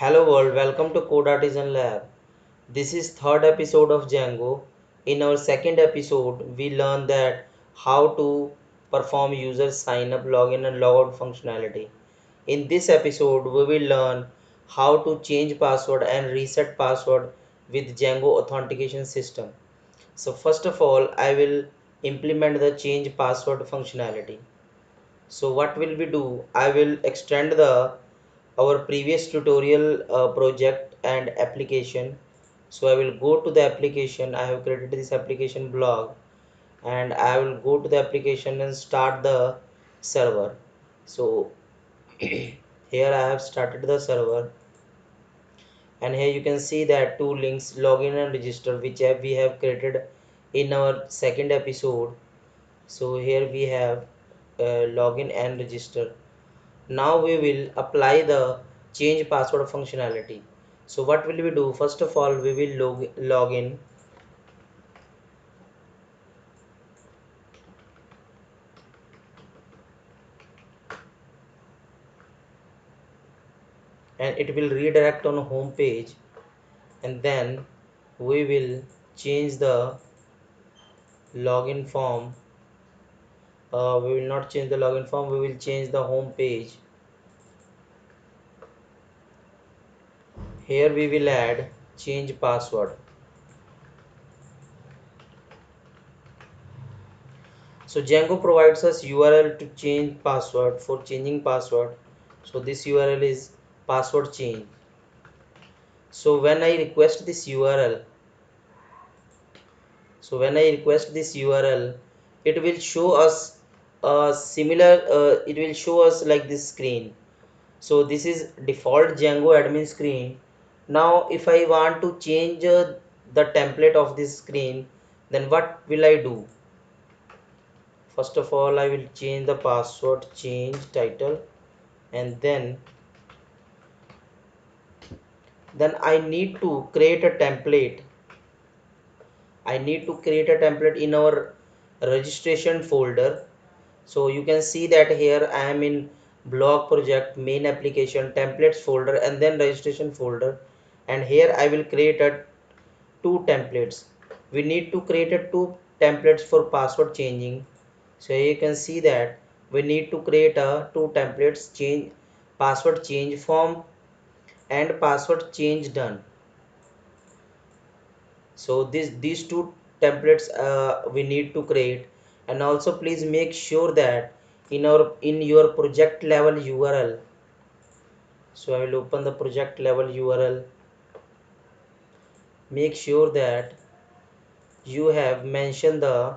Hello world, welcome to Code Artisan Lab. This is third episode of Django. In our second episode, we learned that how to perform user sign up, login and logout functionality. In this episode, we will learn how to change password and reset password with Django authentication system. So first of all, I will implement the change password functionality. So what will we do? I will extend the our previous tutorial project and application. So I will go to the application. I have created this application blog and I will go to the application and start the server. So here I have started the server, and here you can see that two links, login and register, which we have created in our second episode. So here we have login and register. Now we will apply the change password functionality. So what will we do? First of all, we will log in, and it will redirect on home page, and then we will change the login form. We will not change the login form, we will change the home page. Here we will add change password. So Django provides us URL to change password. For changing password, so this URL is password change. So when I request this URL, it will show us a similar, it will show us like this screen. So this is default Django admin screen. Now if I want to change the template of this screen, then what will I do? First of all, I will change the password change title, and then I need to create a template. I need to create a template in our registration folder. So you can see that here I am in blog project, main application, templates folder, and then registration folder, and here I will create a two templates. We need to create a two templates for password changing. So you can see that we need to create a two templates, change password change form and password change done. So these two templates we need to create. And also please make sure that in your project level URL, so I will open the project level URL. Make sure that you have mentioned the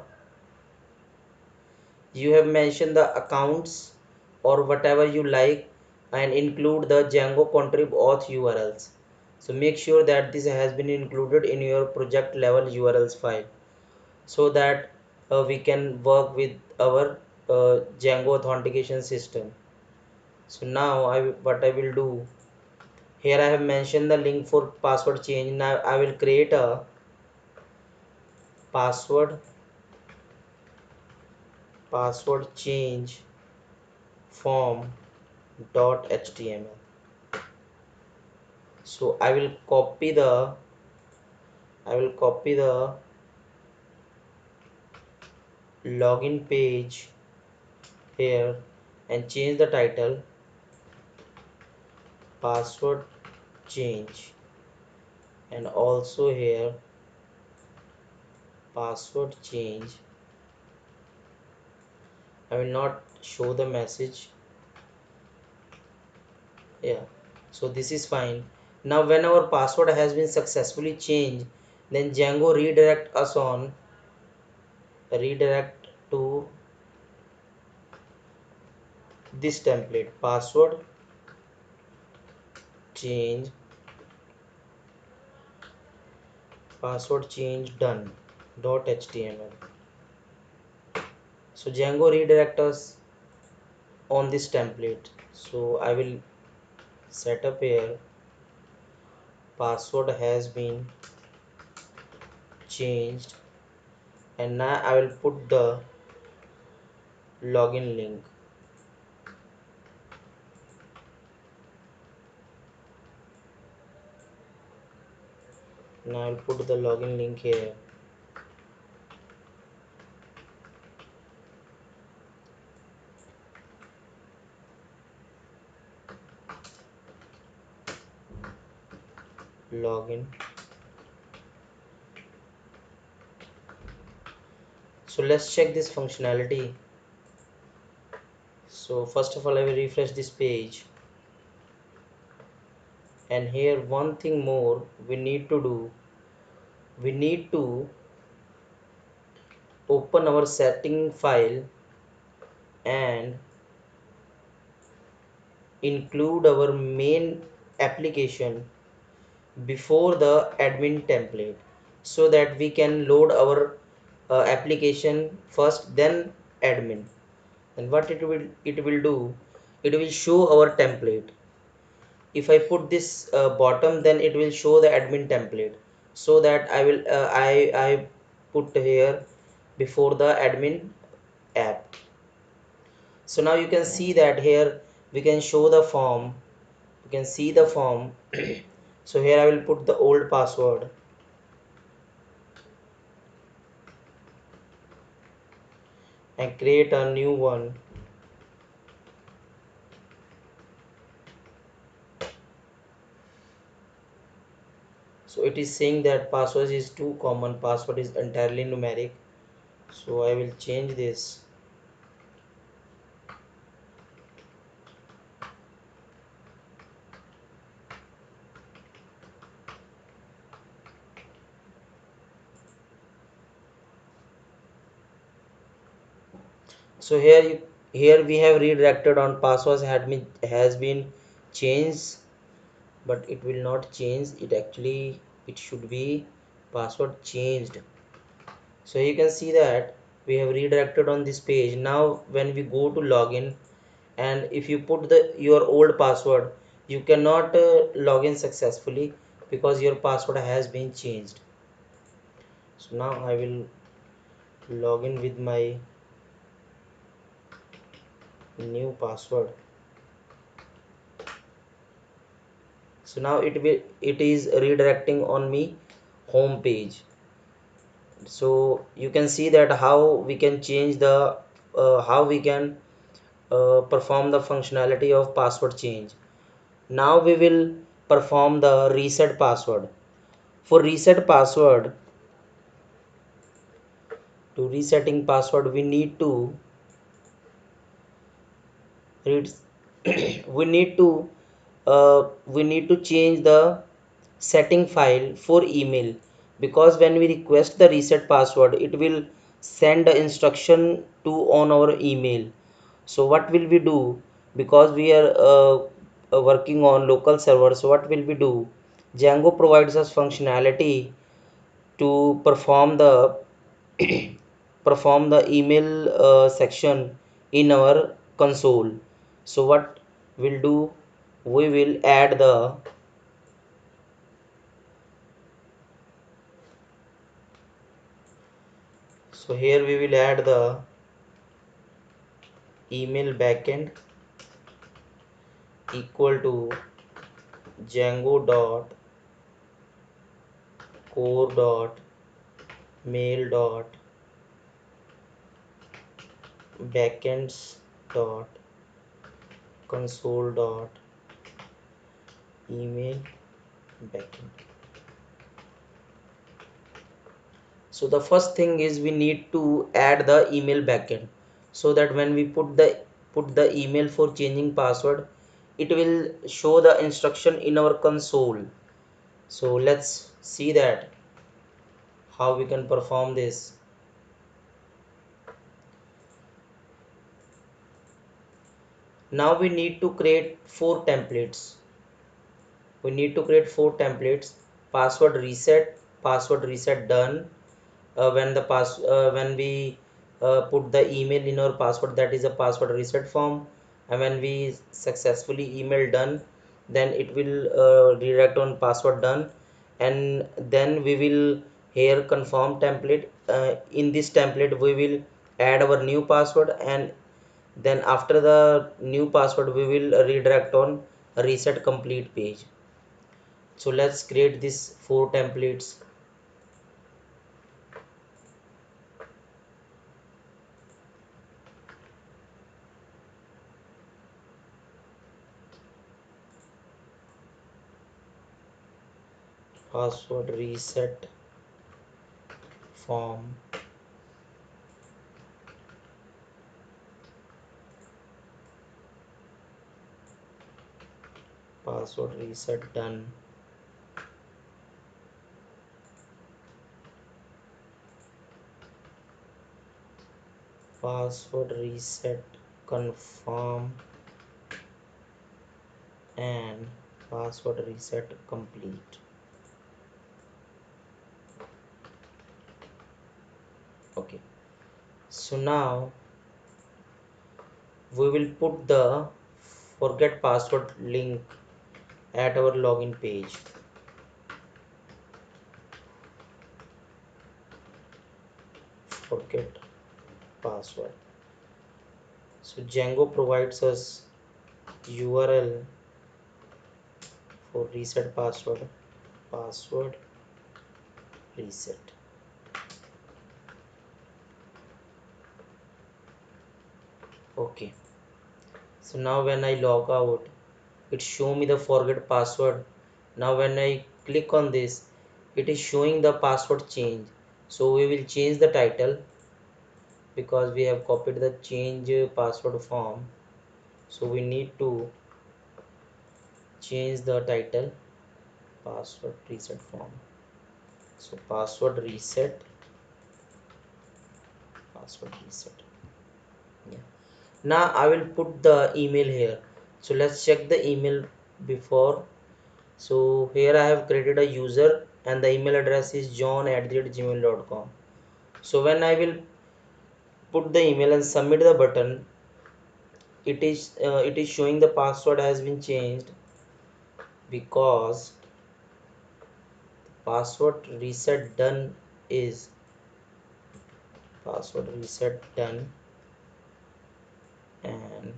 accounts or whatever you like, and include the Django contrib auth URLs. So make sure that this has been included in your project level URLs file, so that we can work with our Django authentication system. So now what I will do, here I have mentioned the link for password change. Now I will create a password change form .html. So I will copy the login page here and change the title password change, and also here password change. I will not show the message. Yeah, so this is fine. Now when our password has been successfully changed, then Django redirect to this template, change password change done .html. So Django redirect us on this template. So I will set up here password has been changed, and now I will put the login link. Now I'll put the login link here. Login. So let's check this functionality. So first of all, I will refresh this page, and here one thing more we need to do. We need to open our setting file and include our main application before the admin template, so that we can load our application first, then admin. And what it will do, it will show our template. If I put this bottom, then it will show the admin template, so that I put here before the admin app. So now you can see that here we can show the form, you can see the form. So here I will put the old password and create a new one. So it is saying that password is too common, password is entirely numeric. So I will change this. So here we have redirected on passwords has been changed, but it will not change it. Actually it should be password changed. So you can see that we have redirected on this page. Now when we go to login, and if you put your old password, you cannot log in successfully, because your password has been changed. So now I will log in with my new password. So now it is redirecting on me home page. So you can see that how we can change the how we can perform the functionality of password change. Now we will perform the reset password. For reset password, to resetting password, we need to read we need to change the setting file for email, because when we request the reset password, it will send the instruction to on our email. So what will we do? Because we are working on local server, so what will we do? Django provides us functionality to perform the email section in our console. So what we'll do, we will add the so here we will add the email backend equal to django dot core dot mail dot backends dot console dot email backend. So the first thing is we need to add the email backend, so that when we put the email for changing password, it will show the instruction in our console. So let's see that how we can perform this. Now we need to create four templates. We need to create four templates: password reset done. When we put the email in our password, that is a password reset form. And when we successfully email done, then it will redirect on password done. And then we will here confirm template. In this template we will add our new password, and then after the new password we will redirect on reset complete page. So let's create these four templates. password reset form, password reset done, password reset confirm, and password reset complete. Okay, so now we will put the forget password link at our login page. Forget password. So Django provides us URL for reset password, password reset. Okay, so now when I log out, it show me the forget password. Now when I click on this, it is showing the password change. So we will change the title because we have copied the change password form. So we need to change the title, password reset form. So password reset, password reset. Yeah. Now I will put the email here. So let's check the email before. So here I have created a user and the email address is john@gmail.com. So when I will put the email and submit the button, it is showing the password has been changed because password reset done is password reset done, and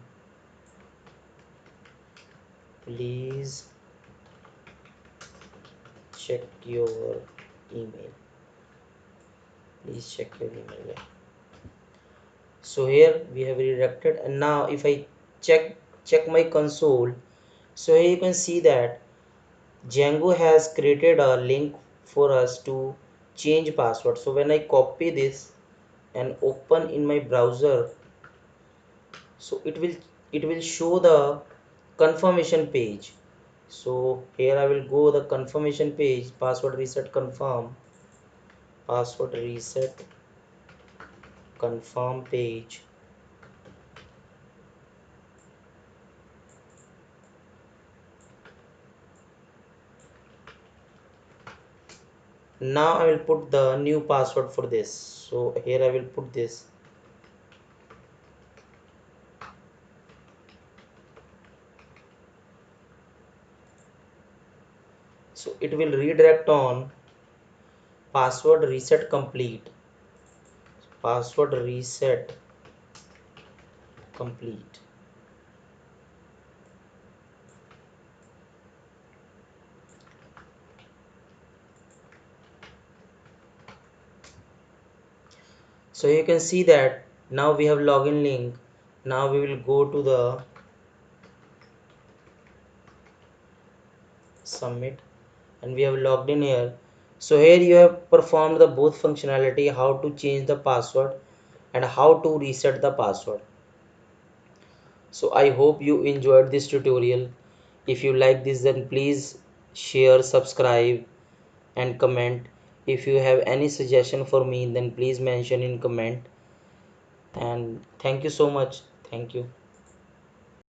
please check your email. Please check your email. Yeah. So here we have redirected, and now if I check my console, so here you can see that Django has created a link for us to change password. So when I copy this and open in my browser, so it will show the confirmation page. So here I will go the confirmation page, password reset confirm, password reset confirm page. Now I will put the new password for this. So here I will put this. So it will redirect on password reset complete, password reset complete. So you can see that now we have login link. Now we will go to the submit and we have logged in here. So here you have performed the both functionality, how to change the password and how to reset the password. So I hope you enjoyed this tutorial. If you like this, then please share, subscribe and comment. If you have any suggestion for me, then please mention in comment. And thank you so much. Thank you.